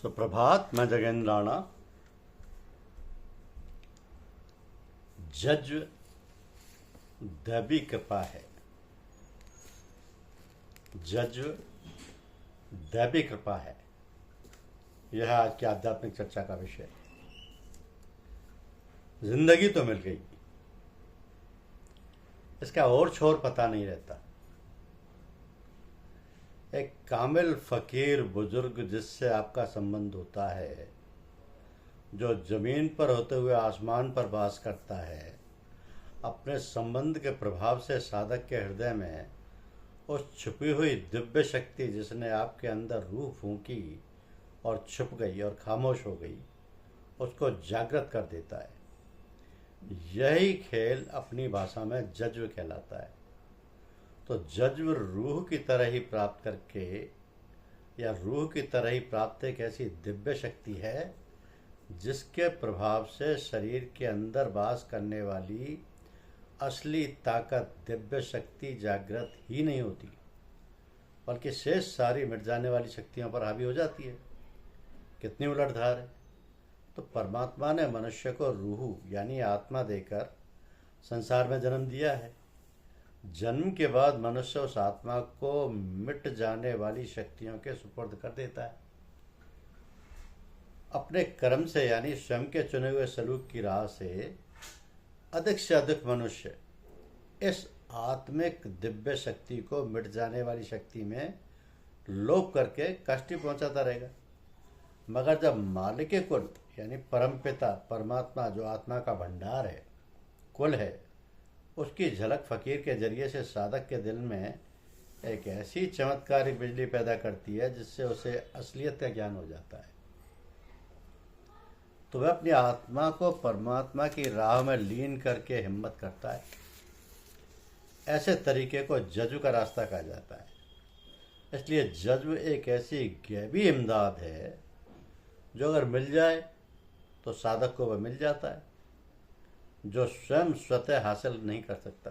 सुप्रभात। मैं जगेंद्र राणा। जज दैवी कृपा है। जज दैवी कृपा है, यह आज की आध्यात्मिक चर्चा का विषय। जिंदगी तो मिल गई, इसका और छोर पता नहीं रहता। एक कामिल फकीर बुजुर्ग जिससे आपका संबंध होता है, जो जमीन पर होते हुए आसमान पर वास करता है, अपने संबंध के प्रभाव से साधक के हृदय में उस छुपी हुई दिव्य शक्ति जिसने आपके अंदर रूह फूंकी और छुप गई और खामोश हो गई, उसको जागृत कर देता है। यही खेल अपनी भाषा में जज्ब कहलाता है। तो जज्ब रूह की तरह ही प्राप्त करके, या रूह की तरह ही प्राप्त एक ऐसी दिव्य शक्ति है जिसके प्रभाव से शरीर के अंदर वास करने वाली असली ताकत दिव्य शक्ति जागृत ही नहीं होती, बल्कि शेष सारी मिट जाने वाली शक्तियों पर हावी हो जाती है। कितनी उलटधार है। तो परमात्मा ने मनुष्य को रूह यानी आत्मा देकर संसार में जन्म दिया है। जन्म के बाद मनुष्य उस आत्मा को मिट जाने वाली शक्तियों के सुपुर्द कर देता है। अपने कर्म से यानी स्वयं के चुने हुए सलूक की राह से अधिक मनुष्य इस आत्मिक दिव्य शक्ति को मिट जाने वाली शक्ति में लोभ करके कष्ट पहुंचाता रहेगा। मगर जब मालिक कुल यानी परमपिता परमात्मा, जो आत्मा का भंडार है, कुल है, उसकी झलक फकीर के जरिए से साधक के दिल में एक ऐसी चमत्कारिक बिजली पैदा करती है जिससे उसे असलियत का ज्ञान हो जाता है। तो वह अपनी आत्मा को परमात्मा की राह में लीन करके हिम्मत करता है। ऐसे तरीके को जज्ब का रास्ता कहा जाता है। इसलिए जज्ब एक ऐसी गैबी इमदाद है जो अगर मिल जाए तो साधक को वह मिल जाता है, जो स्वयं स्वतः हासिल नहीं कर सकता।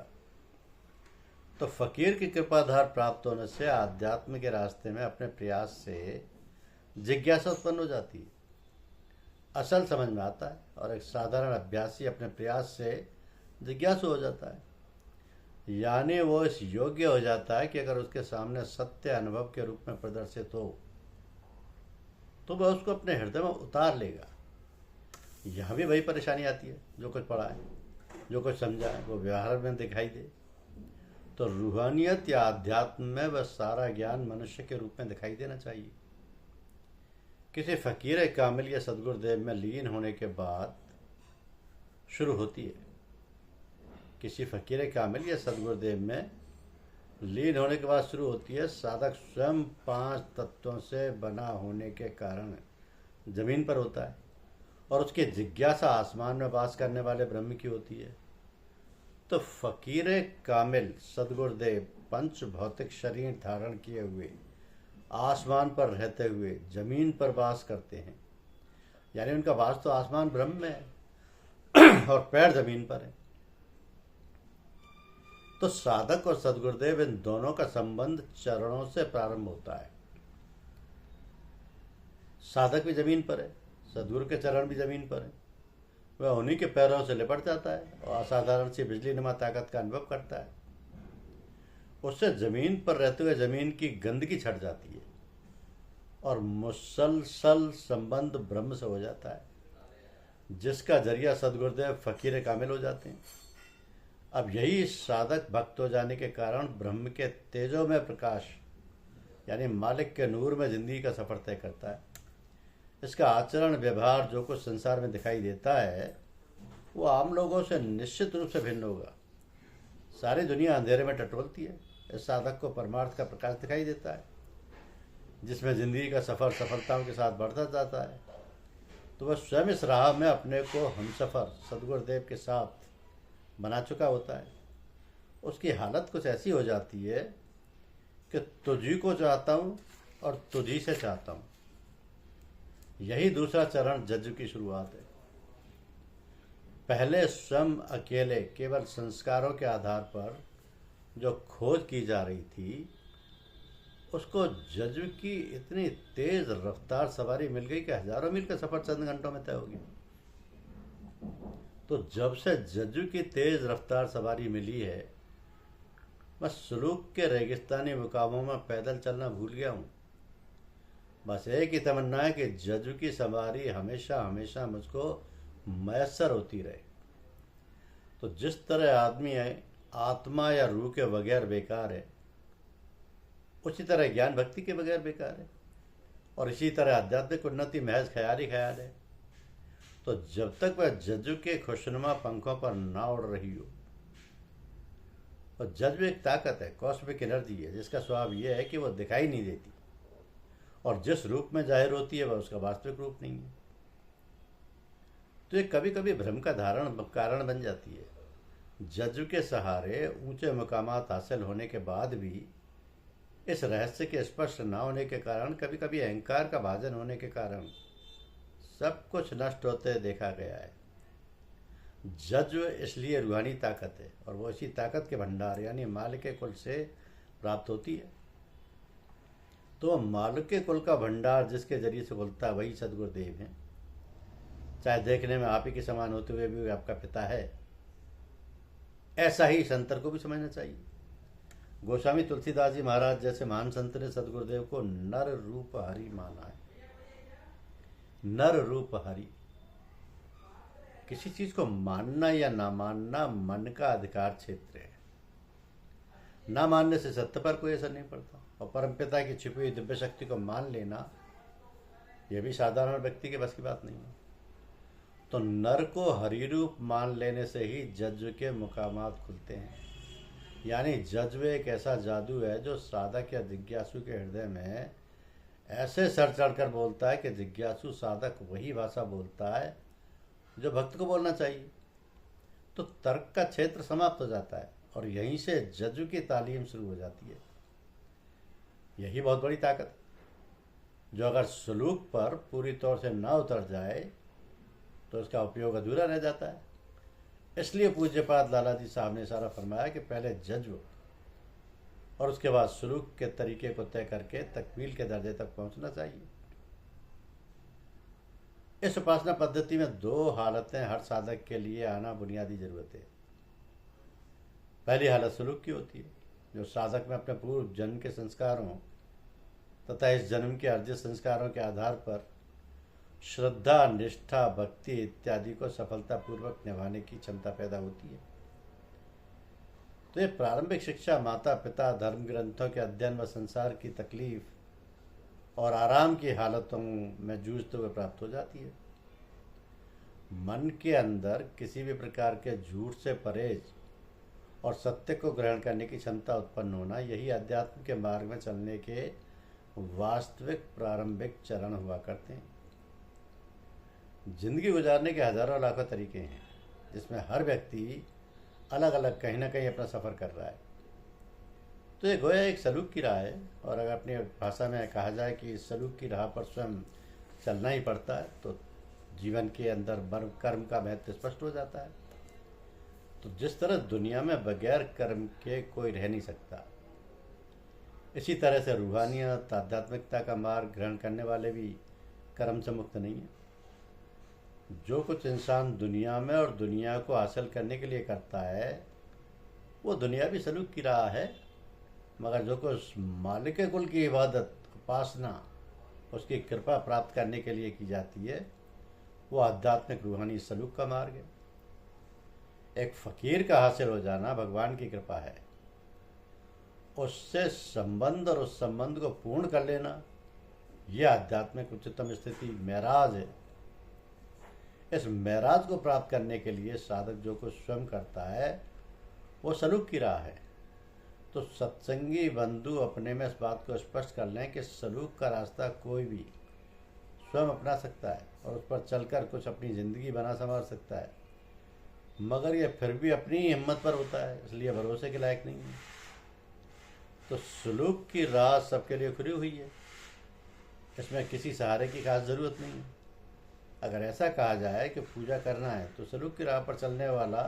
तो फकीर की कृपाधार प्राप्त होने से आध्यात्म के रास्ते में अपने प्रयास से जिज्ञासा उत्पन्न हो जाती है, असल समझ में आता है, और एक साधारण अभ्यासी अपने प्रयास से जिज्ञासु हो जाता है। यानी वो इस योग्य हो जाता है कि अगर उसके सामने सत्य अनुभव के रूप में प्रदर्शित हो तो वह उसको अपने हृदय में उतार लेगा। यहाँ भी वही परेशानी आती है, जो कुछ पढ़ा है, जो कुछ समझा है, वो व्यवहार में दिखाई दे। तो रूहानियत या अध्यात्म में वह सारा ज्ञान मनुष्य के रूप में दिखाई देना चाहिए। किसी फकीर कामिल या सदगुरुदेव में लीन होने के बाद शुरू होती है। किसी फकीर कामिल या सदगुरुदेव में लीन होने के बाद शुरू होती है। साधक स्वयं 5 तत्वों से बना होने के कारण जमीन पर होता है और उसकी जिज्ञासा आसमान में वास करने वाले ब्रह्म की होती है। तो फकीर कामिल सदगुरुदेव पंच भौतिक शरीर धारण किए हुए आसमान पर रहते हुए जमीन पर वास करते हैं। यानी उनका वास तो आसमान ब्रह्म में है और पैर जमीन पर है। तो साधक और सदगुरुदेव इन दोनों का संबंध चरणों से प्रारंभ होता है। साधक भी जमीन पर है, सदगुरु के चरण भी जमीन पर है। वह उन्हीं के पैरों से लिपट जाता है और असाधारण सी बिजली नुमा ताकत का अनुभव करता है। उससे जमीन पर रहते हुए जमीन की गंदगी छट जाती है और मुसलसल संबंध ब्रह्म से हो जाता है, जिसका जरिया सदगुरुदेव फकीर कामिल हो जाते हैं। अब यही साधक भक्त हो जाने के कारण ब्रह्म के तेजो में प्रकाश यानी मालिक के नूर में जिंदगी का सफर तय करता है। इसका आचरण व्यवहार जो कुछ संसार में दिखाई देता है वो आम लोगों से निश्चित रूप से भिन्न होगा। सारी दुनिया अंधेरे में टटोलती है, इस साधक को परमार्थ का प्रकाश दिखाई देता है, जिसमें जिंदगी का सफर सफलताओं के साथ बढ़ता जाता है। तो वह स्वयं इस राह में अपने को हमसफर सदगुरुदेव के साथ बना चुका होता है। उसकी हालत कुछ ऐसी हो जाती है कि तुझी को चाहता हूँ और तुझी से चाहता हूँ। यही दूसरा चरण जज्ब की शुरुआत है। पहले स्वयं अकेले केवल संस्कारों के आधार पर जो खोज की जा रही थी, उसको जज्ब की इतनी तेज रफ्तार सवारी मिल गई कि हजारों मील का सफर चंद घंटों में तय हो गया। तो जब से जज्ब की तेज रफ्तार सवारी मिली है, मैं सुलूक के रेगिस्तानी मुकामों में पैदल चलना भूल गया हूँ। बस एक ही तमन्ना है कि जज्ब की सवारी हमेशा हमेशा मुझको मैसर होती रहे। तो जिस तरह आदमी है आत्मा या रूह के बगैर बेकार है, उसी तरह ज्ञान भक्ति के बगैर बेकार है, और इसी तरह आध्यात्मिक उन्नति महज ख्याल ही ख्याल है। तो जब तक वह जज्ब के खुशनुमा पंखों पर ना उड़ रही हो, और जज्ब एक ताकत है, कॉस्मिक एनर्जी है, जिसका स्वभाव यह है कि वह दिखाई नहीं देती, और जिस रूप में जाहिर होती है वह उसका वास्तविक रूप नहीं है। तो ये कभी कभी भ्रम का कारण बन जाती है। जज्ब के सहारे ऊंचे मकामात हासिल होने के बाद भी इस रहस्य के स्पष्ट न होने के कारण, कभी कभी अहंकार का भाजन होने के कारण सब कुछ नष्ट होते देखा गया है। जज्ब इसलिए रूहानी ताकत है, और वो इसी ताकत के भंडार यानी मालिक के कुल से प्राप्त होती है। तो मालिक के कुल का भंडार जिसके जरिए से खुलता है वही सदगुरुदेव हैं। चाहे देखने में आप ही के समान होते हुए भी आपका पिता है, ऐसा ही संतर को भी समझना चाहिए। गोस्वामी तुलसीदास जी महाराज जैसे महान संत ने सदगुरुदेव को नर रूप हरि माना है। नर रूप हरि, किसी चीज को मानना या ना मानना मन का अधिकार क्षेत्र है। ना मानने से सत्य पर कोई असर नहीं पड़ता, और परमपिता की छिपी हुई दिव्य शक्ति को मान लेना यह भी साधारण व्यक्ति के बस की बात नहीं है। तो नर को हरि रूप मान लेने से ही जज्ब के मुकामात खुलते हैं। यानी जज्ब एक ऐसा जादू है जो साधक या जिज्ञासु के हृदय में ऐसे सर चढ़कर बोलता है कि जिज्ञासु साधक वही भाषा बोलता है जो भक्त को बोलना चाहिए। तो तर्क का क्षेत्र समाप्त हो जाता है, और यहीं से जज्ब की तालीम शुरू हो जाती है। यही बहुत बड़ी ताकत है, जो अगर सलूक पर पूरी तौर से ना उतर जाए तो उसका उपयोग अधूरा रह जाता है। इसलिए पूज्यपाद लाला जी साहब ने इशारा फरमाया कि पहले जज्ब और उसके बाद सलूक के तरीके को तय करके तकमील के दर्जे तक पहुंचना चाहिए। इस उपासना पद्धति में दो हालतें हर साधक के लिए आना बुनियादी जरूरत है। पहली हालत सलूक की होती है, जो साधक में अपने पूर्व जन्म के संस्कारों तथा इस जन्म के अर्जित संस्कारों के आधार पर श्रद्धा, निष्ठा, भक्ति इत्यादि को सफलतापूर्वक निभाने की क्षमता पैदा होती है। तो ये प्रारंभिक शिक्षा माता पिता, धर्म ग्रंथों के अध्ययन व संसार की तकलीफ और आराम की हालतों में जूझते हुए प्राप्त हो जाती है। मन के अंदर किसी भी प्रकार के झूठ से परहेज और सत्य को ग्रहण करने की क्षमता उत्पन्न होना, यही अध्यात्म के मार्ग में चलने के वास्तविक प्रारंभिक चरण हुआ करते हैं। जिंदगी गुजारने के हजारों लाखों तरीके हैं, जिसमें हर व्यक्ति अलग अलग कहीं ना कहीं अपना सफ़र कर रहा है। तो ये गोया एक सलूक की राह है, और अगर अपनी भाषा में कहा जाए कि इस सलूक की राह पर स्वयं चलना ही पड़ता है, तो जीवन के अंदर कर्म का महत्व स्पष्ट हो जाता है। तो जिस तरह दुनिया में बगैर कर्म के कोई रह नहीं सकता, इसी तरह से रूहानियत, आध्यात्मिकता का मार्ग ग्रहण करने वाले भी कर्म से मुक्त नहीं है। जो कुछ इंसान दुनिया में और दुनिया को हासिल करने के लिए करता है, वो दुनियावी सलूक की राह है, मगर जो कुछ मालिक कुल की इबादत, उपासना, उसकी कृपा प्राप्त करने के लिए की जाती है, वो आध्यात्मिक रूहानी सलूक का मार्ग है। एक फकीर का हासिल हो जाना भगवान की कृपा है, उससे संबंध और उस संबंध को पूर्ण कर लेना, यह आध्यात्मिक उच्चतम स्थिति मेराज है। इस मेराज को प्राप्त करने के लिए साधक जो कुछ स्वयं करता है वो सलूक की राह है। तो सत्संगी बंधु अपने में इस बात को स्पष्ट कर लें कि सलूक का रास्ता कोई भी स्वयं अपना सकता है और उस पर चलकर कुछ अपनी ज़िंदगी बना संवार सकता है, मगर यह फिर भी अपनी ही हिम्मत पर होता है, इसलिए भरोसे के लायक नहीं है। तो सलूक की राह सबके लिए खुली हुई है, इसमें किसी सहारे की खास ज़रूरत नहीं है। अगर ऐसा कहा जाए कि पूजा करना है, तो सलूक की राह पर चलने वाला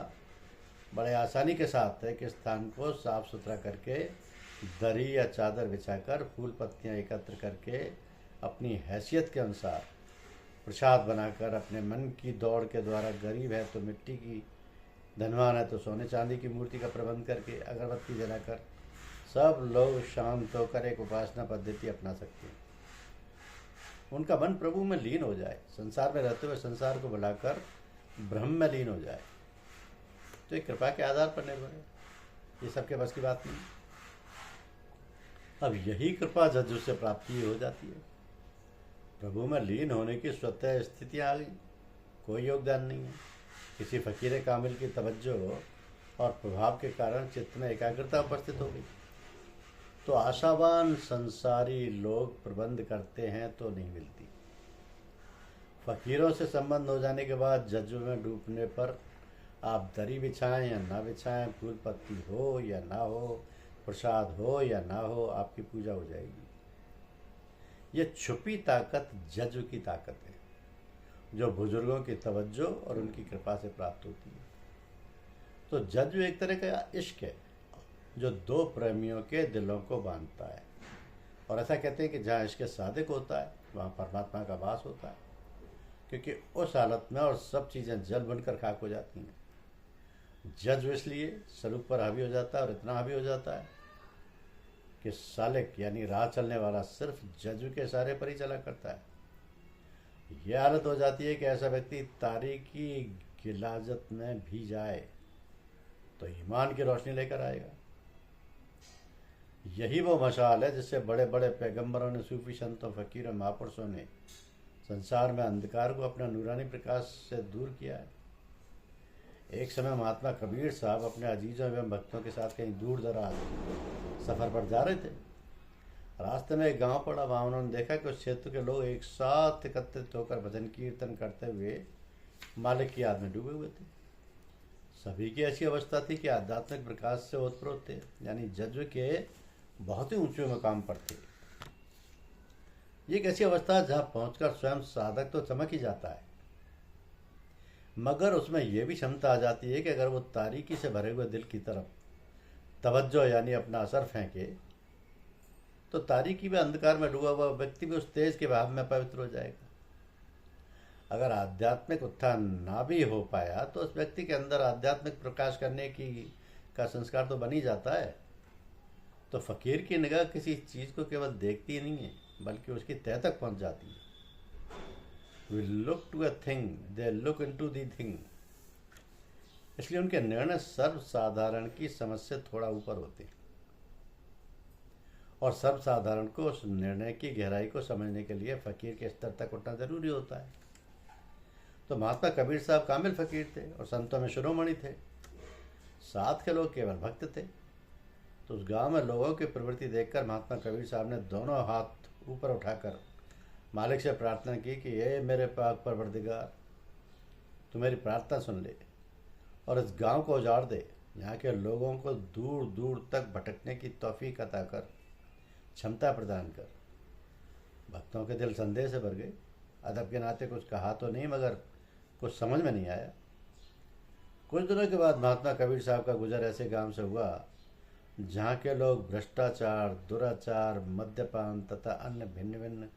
बड़े आसानी के साथ एक स्थान को साफ सुथरा करके दरी या चादर बिछाकर फूल पत्तियां एकत्र करके अपनी हैसियत के अनुसार प्रसाद बनाकर अपने मन की दौड़ के द्वारा गरीब है तो मिट्टी की, धनवान है तो सोने चांदी की मूर्ति का प्रबंध करके अगरबत्ती जलाकर सब लोग शांत होकर एक उपासना पद्धति अपना सकते हैं। उनका मन प्रभु में लीन हो जाए, संसार में रहते हुए संसार को बुलाकर ब्रह्म में लीन हो जाए, तो एक कृपा के आधार पर निर्भर है। ये सबके बस की बात नहीं। अब यही कृपा जज्जु से प्राप्ति हो जाती है। प्रभु में लीन होने की स्वतः स्थिति आ गई, कोई योगदान नहीं है। किसी फकीर कामिल की तवज्जो और प्रभाव के कारण चित्त में एकाग्रता उपस्थित हो गई। तो आशावान संसारी लोग प्रबंध करते हैं तो नहीं मिलती। फकीरों से संबंध हो जाने के बाद जज्बे में डूबने पर आप दरी बिछाएं या ना बिछाएं, फूल पत्ती हो या ना हो, प्रसाद हो या ना हो, आपकी पूजा हो जाएगी। ये छुपी ताकत जज्ब की ताकत है, जो बुजुर्गों की तवज्जो और उनकी कृपा से प्राप्त होती है। तो जज्ब एक तरह का इश्क है जो दो प्रेमियों के दिलों को बांधता है। और ऐसा कहते हैं कि जहाँ इश्क सादिक होता है वहाँ परमात्मा का वास होता है, क्योंकि उस हालत में और सब चीज़ें जल बनकर खाक हो जाती हैं। जज्ब इसलिए सलूक पर हावी हो जाता है, और इतना हावी हो जाता है कि सालिक यानी राह चलने वाला सिर्फ जज्ब के इशारे पर ही चला करता है। यह हालत हो जाती है कि ऐसा व्यक्ति तारीकी गिलाजत में भी जाए तो ईमान की रोशनी लेकर आएगा। यही वो मशाल है जिससे बड़े बड़े पैगंबरों ने, सूफी संतों, फकीरों, महापुरुषों ने संसार में अंधकार को अपना नूरानी प्रकाश से दूर किया है। एक समय महात्मा कबीर साहब अपने अजीजों एवं भक्तों के साथ कहीं दूर दराज सफ़र पर जा रहे थे। रास्ते में एक गांव पड़ा। वहाँ उन्होंने देखा कि उस क्षेत्र के लोग एक साथ एकत्रित होकर भजन कीर्तन करते हुए मालिक की याद में डूबे हुए थे। सभी की ऐसी अवस्था थी कि आध्यात्मिक प्रकाश से ओतप्रोत थे, यानी जज्ब के बहुत ही ऊंचे मकाम पर थे। ये एक ऐसी अवस्था जहाँ पहुंचकर स्वयं साधक तो चमक ही जाता है, मगर उसमें यह भी क्षमता आ जाती है कि अगर वो तारीकी से भरे हुए दिल की तरफ तवज्जो यानी अपना असर फेंके तो तारीकी में अंधकार में डूबा हुआ व्यक्ति भी उस तेज के भाव में पवित्र हो जाएगा। अगर आध्यात्मिक उत्थान ना भी हो पाया तो उस व्यक्ति के अंदर आध्यात्मिक प्रकाश करने की का संस्कार तो बन ही जाता है। तो फकीर की निगाह किसी चीज़ को केवल देखती ही नहीं है, बल्कि उसकी तह तक पहुंच जाती है। We look to a thing, they look into the thing। इसलिए उनके निर्णय सर्वसाधारण की समझ से थोड़ा ऊपर होते हैं, और सर्वसाधारण को उस निर्णय की गहराई को समझने के लिए फकीर के स्तर तक उठना जरूरी होता है। तो महात्मा कबीर साहब कामिल फकीर थे और संतों में शिरोमणि थे। साथ के लोग केवल भक्त थे। तो उस गांव में लोगों की प्रवृत्ति देखकर महात्मा कबीर साहब ने दोनों हाथ ऊपर उठाकर मालिक से प्रार्थना की कि ये मेरे पाक परवरदिगार, तू मेरी प्रार्थना सुन ले और इस गांव को उजाड़ दे। यहाँ के लोगों को दूर दूर तक भटकने की तौफीक अता कर, क्षमता प्रदान कर। भक्तों के दिल संदेह से भर गए। अदब के नाते कुछ कहा तो नहीं, मगर कुछ समझ में नहीं आया। कुछ दिनों के बाद महात्मा कबीर साहब का गुजर ऐसे गांव से हुआ जहाँ के लोग भ्रष्टाचार, दुराचार, मद्यपान तथा अन्य भिन्न भिन्न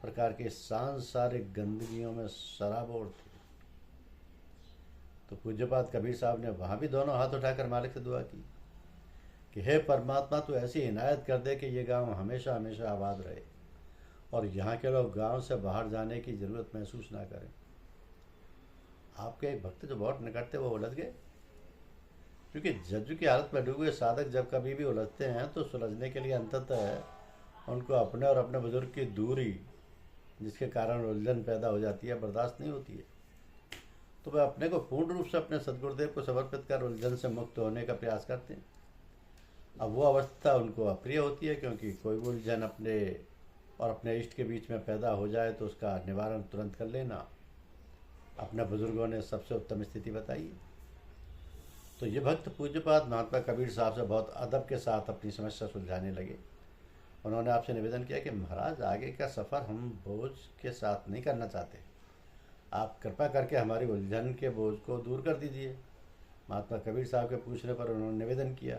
प्रकार की सांसारिक गंदगियों में सराबोर थे। तो पूज्यपाद कबीर साहब ने वहाँ भी दोनों हाथ उठाकर मालिक से दुआ की कि हे परमात्मा, तू ऐसी इनायत कर दे कि ये गांव हमेशा हमेशा आबाद रहे और यहाँ के लोग गांव से बाहर जाने की ज़रूरत महसूस ना करें। आपके एक भक्त जो बहुत निकट थे वो उलझ गए, क्योंकि जज्बे की हालत में डूबे साधक जब कभी भी उलझते हैं तो सुलझने के लिए अंततः उनको अपने और अपने बुजुर्ग की दूरी, जिसके कारण उलझन पैदा हो जाती है, बर्दाश्त नहीं होती है। तो वे अपने को पूर्ण रूप से अपने सदगुरुदेव को समर्पित कर उलझन से मुक्त होने का प्रयास करते हैं। अब वो अवस्था उनको अप्रिय होती है, क्योंकि कोई भी उलझन अपने और अपने इष्ट के बीच में पैदा हो जाए तो उसका निवारण तुरंत कर लेना अपने बुजुर्गों ने सबसे उत्तम स्थिति बताई है। तो ये भक्त पूज्यपाद महात्मा कबीर साहब से बहुत अदब के साथ अपनी समस्या सुलझाने लगे। उन्होंने आपसे निवेदन किया कि महाराज, आगे का सफ़र हम बोझ के साथ नहीं करना चाहते, आप कृपा करके हमारी उलझन के बोझ को दूर कर दीजिए। महात्मा कबीर साहब के पूछने पर उन्होंने निवेदन किया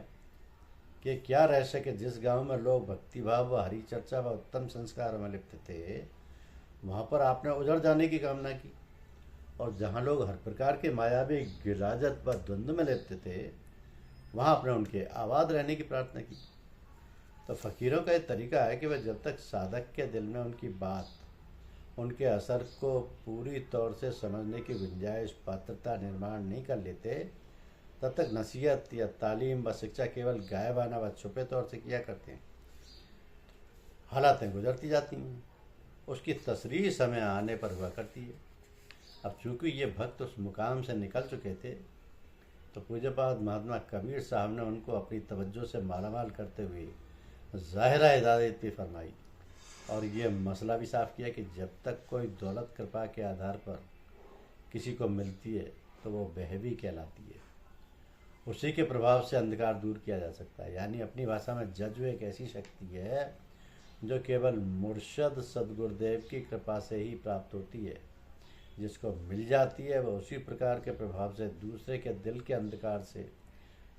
कि क्या रहस्य कि जिस गांव में लोग भक्तिभाव व हरि चर्चा व उत्तम संस्कार में लिप्त थे, वहाँ पर आपने उजड़ जाने की कामना की, और जहाँ लोग हर प्रकार के मायावी गिलाजत व द्वंद्व में लिप्त थे, वहाँ आपने उनके आबाद रहने की प्रार्थना की। तो फकीरों का एक तरीका है कि वह जब तक साधक के दिल में उनकी बात, उनके असर को पूरी तौर से समझने की गुंजाइश पात्रता निर्माण नहीं कर लेते, तब तक नसीहत या तालीम व शिक्षा केवल गायबाना व छुपे तौर से किया करते हैं। हालातें गुजरती जाती हैं, उसकी तसरीह समय आने पर हुआ करती है। अब चूंकि ये भक्त उस मुकाम से निकल चुके थे, तो पूज्यपाद महात्मा कबीर साहब ने उनको अपनी तवज्जो से मालामाल करते हुए ज़ाहिरा हिदायत भी फरमाई, और ये मसला भी साफ किया कि जब तक कोई दौलत कृपा के आधार पर किसी को मिलती है, तो वो बहवी कहलाती है। उसी के प्रभाव से अंधकार दूर किया जा सकता है। यानी अपनी भाषा में जज्ब एक ऐसी शक्ति है जो केवल मुर्शद सदगुरुदेव की कृपा से ही प्राप्त होती है। जिसको मिल जाती है वह उसी प्रकार के प्रभाव से दूसरे के दिल के अंधकार से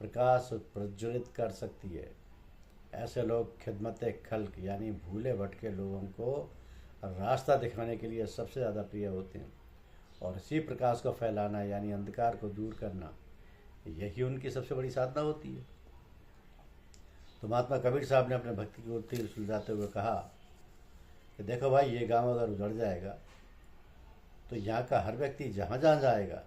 प्रकाश प्रज्वलित कर सकती है। ऐसे लोग खिदमत खल्क यानी भूले भटके लोगों को रास्ता दिखाने के लिए सबसे ज़्यादा प्रिय होते हैं, और इसी प्रकाश को फैलाना यानी अंधकार को दूर करना, यही उनकी सबसे बड़ी साधना होती है। तो महात्मा कबीर साहब ने अपने भक्ति को तीर सुलझाते हुए कहा कि देखो भाई, ये गांव अगर उजड़ जाएगा तो यहाँ का हर व्यक्ति जहाँ जहाँ जाएगा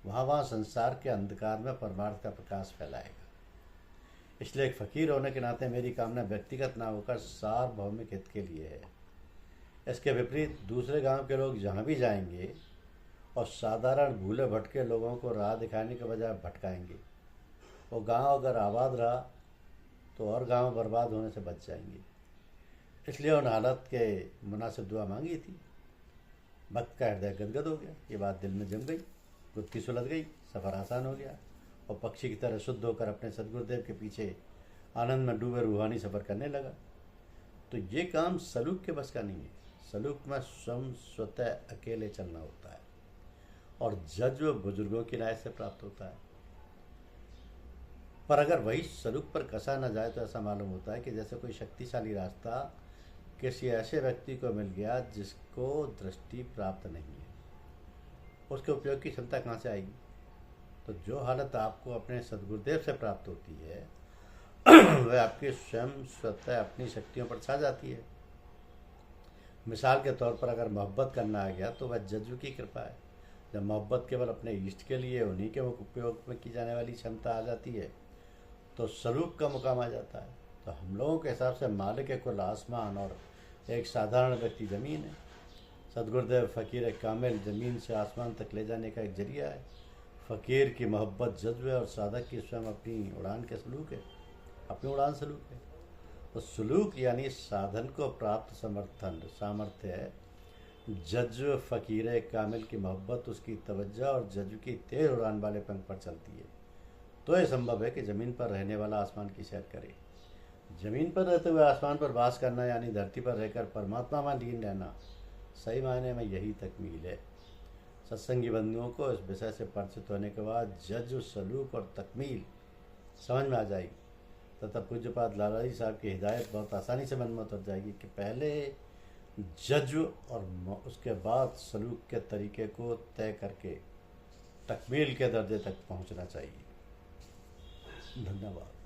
वहाँ वहाँ संसार के अंधकार में परमार्थ का प्रकाश फैलाएगा। इसलिए एक फ़कीर होने के नाते मेरी कामना व्यक्तिगत ना होकर सार्वभौमिक हित के लिए है। इसके विपरीत दूसरे गांव के लोग जहाँ भी जाएंगे और साधारण भूले भटके लोगों को राह दिखाने के बजाय भटकाएंगे, वो गांव अगर आबाद रहा तो और गांव बर्बाद होने से बच जाएंगे। इसलिए उन हालत के मुनासिब दुआ मांगी थी। भक्त का हृदय गदगद हो गया, ये बात दिल में जम गई, गुत्थी सुलझ गई, सफ़र आसान हो गया, और पक्षी की तरह शुद्ध होकर अपने सदगुरुदेव के पीछे आनंद में डूबे रूहानी सफ़र करने लगा। तो ये काम सलूक के बस का नहीं है। सलूक में स्वतः अकेले चलना होता है, और जज्ब बुजुर्गों की राय से प्राप्त होता है। पर अगर वही सलूक पर कसा न जाए तो ऐसा मालूम होता है कि जैसे कोई शक्तिशाली रास्ता किसी ऐसे व्यक्ति को मिल गया जिसको दृष्टि प्राप्त नहीं है, उसके उपयोग की क्षमता कहाँ से आएगी। तो जो हालत आपको अपने सदगुरुदेव से प्राप्त होती है वह आपके स्वयं स्वतः अपनी शक्तियों पर छा जाती है। मिसाल के तौर पर अगर मोहब्बत करना आ गया तो वह जज्ब की कृपा है। जब मोहब्बत केवल अपने इष्ट के लिए, उन्हीं के उपयोग में की जाने वाली क्षमता आ जाती है, तो सलूक का मुकाम आ जाता है। तो हम लोगों के हिसाब से मालिक कुल आसमान और एक साधारण व्यक्ति ज़मीन है। सदगुरुदेव फ़कीर कामिल ज़मीन से आसमान तक ले जाने का एक जरिया है। फ़कीर की मोहब्बत जज्ब है, और साधक की स्वयं अपनी उड़ान के सलूक है, अपनी उड़ान सलूक है। तो सलूक यानी साधन को प्राप्त समर्थन सामर्थ्य है। जज्ब फ़कीर कामिल की मोहब्बत उसकी तवज्जो और जज्ब की तेज उड़ान वाले पंख पर चलती है। तो यह संभव है कि ज़मीन पर रहने वाला आसमान की सैर करे। ज़मीन पर रहते हुए आसमान पर वास करना यानी धरती पर रहकर परमात्मा में लीन रहना, सही मायने में यही तकमील है। सत्संगी बंधुओं को इस विषय से परिचित होने के बाद जज्ब, सलूक और तकमील समझ में आ जाएगी, तथा पूज्यपाद लाला जी साहब की हिदायत बहुत आसानी से मन में उतर जाएगी कि पहले जज्ब और उसके बाद सलूक के तरीके को तय करके तकमील के दर्जे तक पहुंचना चाहिए। धन्यवाद।